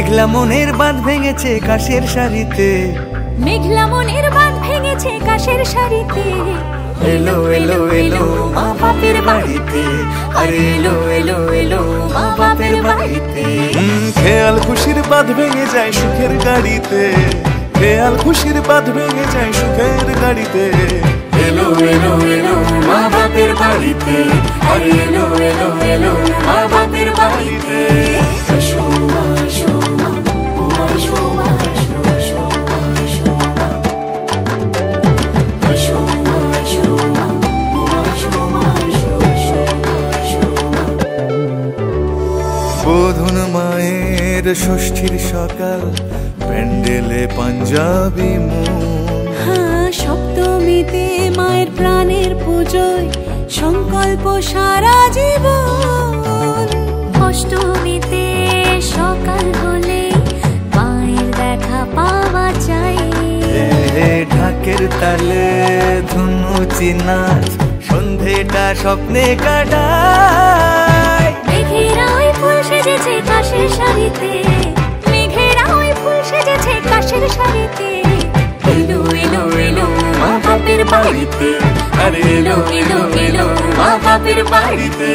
মেঘলা মনের বাঁধ ভেঙেছে কাশের শাড়িতে, মেঘলা মনের বাঁধ ভেঙেছে কাশের শাড়িতে। এলো এলো এলো মা বাপের বাড়িতে, আরে এলো এলো এলো মা বাপের বাড়িতে। খেয়াল খুশির বাঁধ ভেঙে যায় সুখের গাড়িতে, খেয়াল খুশির বাঁধ ভেঙে যায় সুখের গাড়িতে। এলো এলো এলো মা বাপের বাড়িতে, আরে এলো এলো এলো মা বাপের বাড়িতে। আসো মা, আসো মা, ও আসো মা, আসো, আসো মা, আসো মা। আসো মা, আসো মা, ও আসো মা, আসো, আসো মা, আসো মা। বোধন মায়ের ষষ্ঠীর সকাল, প্যান্ডেলে পাঞ্জাবি মন। হ্যাঁ, সপ্তমীতে মায়ের প্রাণের পুজোয় সংকল্প সারা জীবন। অষ্টমীতে সকাল হলে মায়ের দেখা পাওয়া চাই। ঢাকের তালে ধুনুচি নাচ, সন্ধেটা স্বপ্নে কাটায়। মেঘেরা ওই ফুল সেজেছে কাশের শাড়িতে, মেঘেরা ওই ফুল সেজেছে কাশের শাড়িতে। এলো এলো এলো মা বাপের বাড়িতে, আরে এলো এলো এলো মা বাপের বাড়িতে।